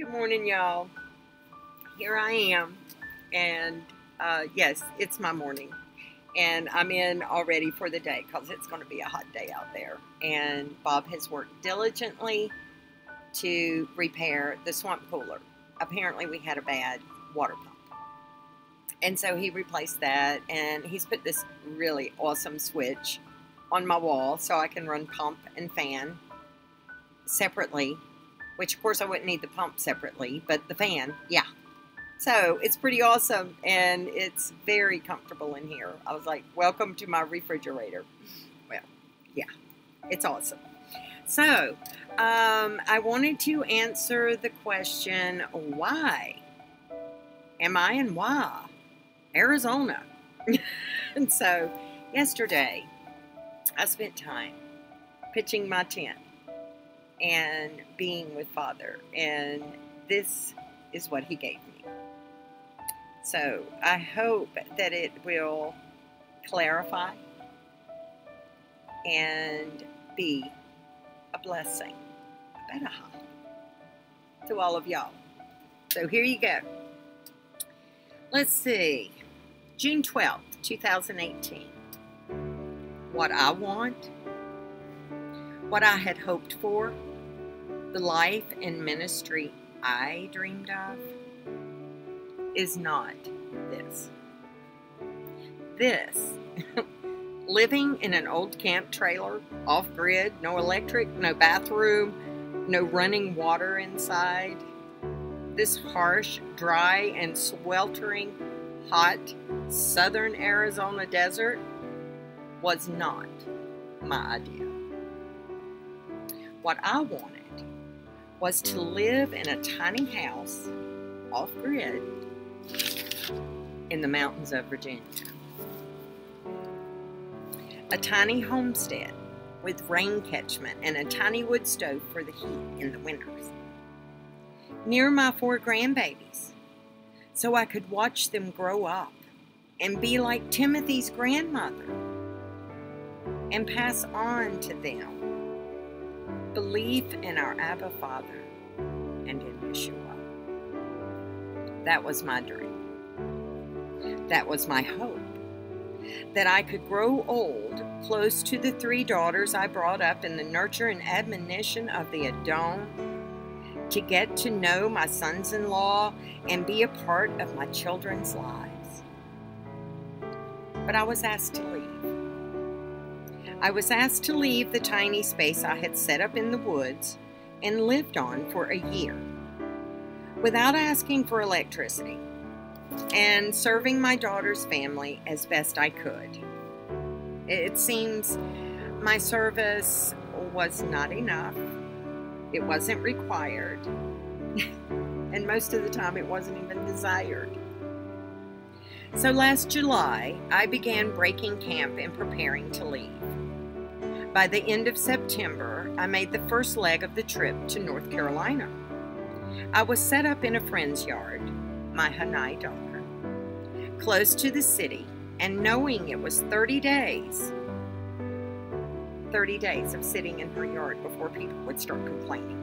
Good morning, y'all. Here I am, and yes, it's my morning, and I'm in already for the day because it's going to be a hot day out there. And Bob has worked diligently to repair the swamp cooler. Apparently, we had a bad water pump, and so he replaced that, and he's put this really awesome switch on my wall so I can run pump and fan separately, which of course I wouldn't need the pump separately, but the fan, yeah. So it's pretty awesome, and it's very comfortable in here. I was like, welcome to my refrigerator. Well, yeah, it's awesome. So I wanted to answer the question, why am I in Arizona? And so yesterday I spent time pitching my tent and being with Father, and this is what he gave me. So I hope that it will clarify and be a blessing, a beraha, to all of y'all. So here you go. Let's see, June 12th, 2018. What I want, what I had hoped for, the life and ministry I dreamed of is not this. This, living in an old camp trailer, off-grid, no electric, no bathroom, no running water inside, this harsh, dry, and sweltering hot southern Arizona desert was not my idea. What I wanted was to live in a tiny house, off-grid, in the mountains of Virginia. A tiny homestead with rain catchment and a tiny wood stove for the heat in the winters. Near my 4 grandbabies, so I could watch them grow up and be like Timothy's grandmother and pass on to them belief in our Abba Father and in Yeshua. That was my dream. That was my hope. That I could grow old close to the 3 daughters I brought up in the nurture and admonition of the Adon, to get to know my sons-in-law and be a part of my children's lives. But I was asked to leave. I was asked to leave the tiny space I had set up in the woods and lived on for a year, without asking for electricity, and serving my daughter's family as best I could. It seems my service was not enough. It wasn't required. And most of the time it wasn't even desired. So last July, I began breaking camp and preparing to leave. By the end of September, I made the first leg of the trip to North Carolina. I was set up in a friend's yard, my Hanai daughter, close to the city, and knowing it was 30 days of sitting in her yard before people would start complaining.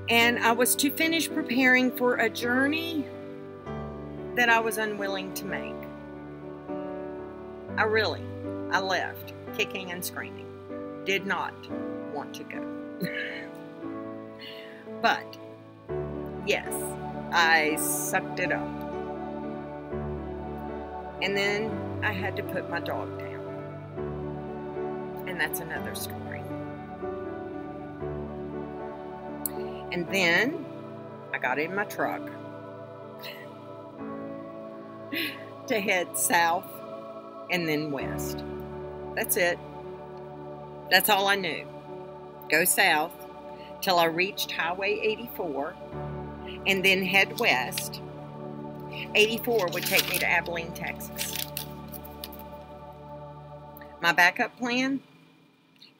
And I was to finish preparing for a journey that I was unwilling to make. I left, kicking and screaming. Did not want to go. But, yes, I sucked it up. And then I had to put my dog down. And that's another story. And then I got in my truck to head south and then west. That's it. That's all I knew. Go south till I reached Highway 84 and then head west. 84 would take me to Abilene, Texas. My backup plan?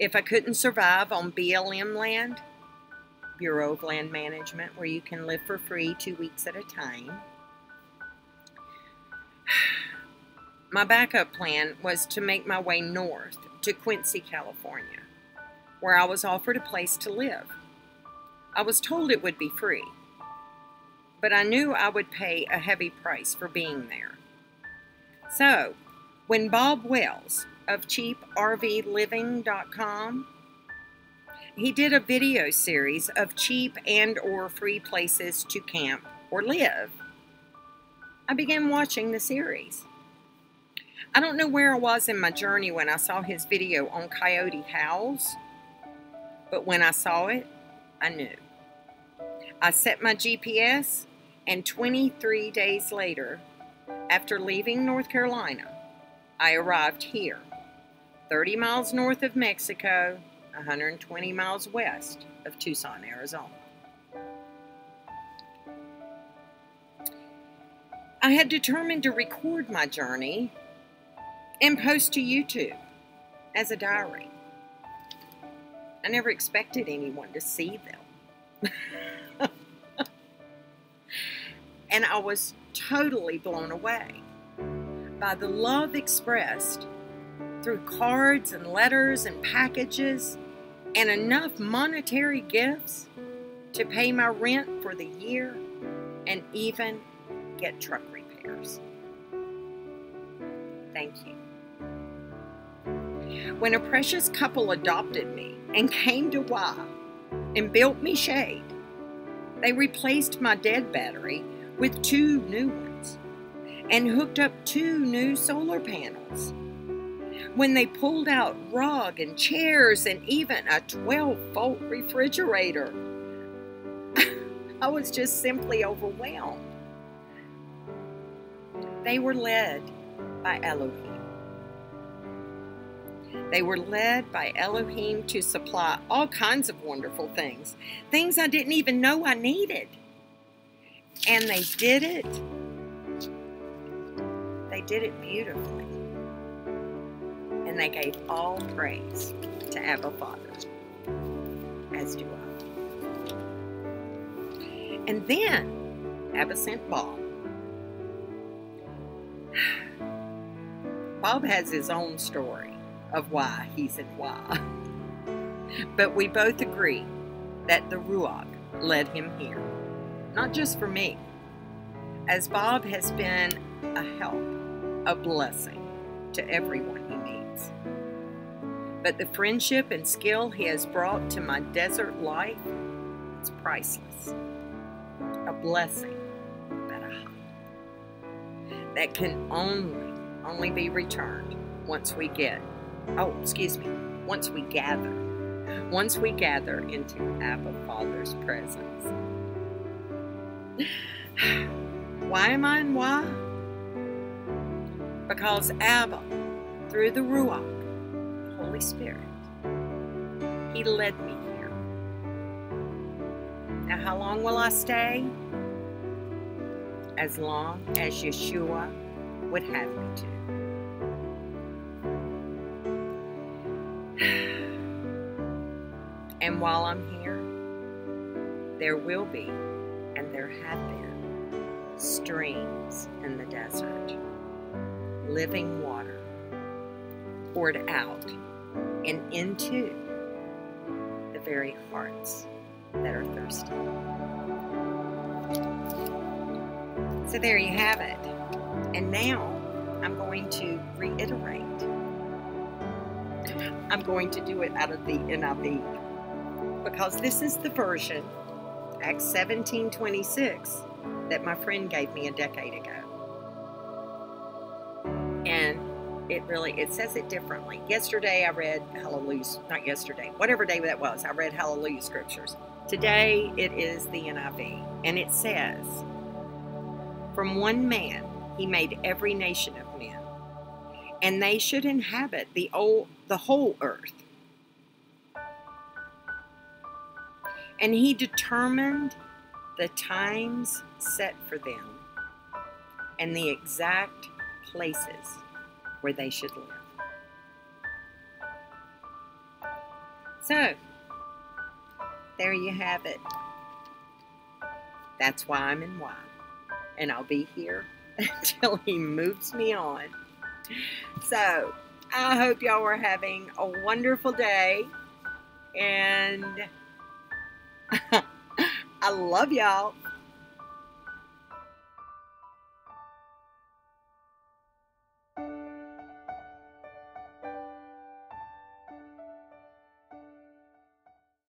If I couldn't survive on BLM land, Bureau of Land Management, where you can live for free 2 weeks at a time, my backup plan was to make my way north to Quincy, California, where I was offered a place to live. I was told it would be free, but I knew I would pay a heavy price for being there. So, when Bob Wells of CheapRVLiving.com, he did a video series of cheap and or free places to camp or live, I began watching the series. I don't know where I was in my journey when I saw his video on coyote howls, but when I saw it, I knew. I set my GPS, and 23 days later, after leaving North Carolina, I arrived here, 30 miles north of Mexico, 120 miles west of Tucson, Arizona. I had determined to record my journey and post to YouTube as a diary. I never expected anyone to see them. And I was totally blown away by the love expressed through cards and letters and packages and enough monetary gifts to pay my rent for the year and even get truck repairs. Thank you. When a precious couple adopted me and came to Y and built me shade, they replaced my dead battery with 2 new ones and hooked up 2 new solar panels. When they pulled out rug and chairs and even a 12-volt refrigerator, I was just simply overwhelmed. They were led by Elohim. They were led by Elohim to supply all kinds of wonderful things, things I didn't even know I needed. And they did it beautifully. And they gave all praise to Abba Father, as do I. And then Abba sent Bob. Bob has his own story of why he's in Y. But we both agree that the Ruach led him here. Not just for me, as Bob has been a help, a blessing to everyone he meets. But the friendship and skill he has brought to my desert life is priceless. A blessing that can only be returned once we gather into Abba Father's presence. Why am I in Y? Because Abba, through the Ruach, the Holy Spirit, He led me here. Now, how long will I stay? As long as Yeshua would have me to. And while I'm here, there will be, and there have been, streams in the desert, living water poured out and into the very hearts that are thirsty. So there you have it. And now I'm going to reiterate. I'm going to do it out of the NIV, because this is the version, Acts 17:26, that my friend gave me a decade ago. And it says it differently. Yesterday I read whatever day that was, I read Hallelujah scriptures. Today it is the NIV. And it says, from one man he made every nation of men, and they should inhabit the whole earth. And he determined the times set for them and the exact places where they should live. So, there you have it. That's why I'm in Y. And I'll be here until he moves me on. So, I hope y'all are having a wonderful day. And I love y'all.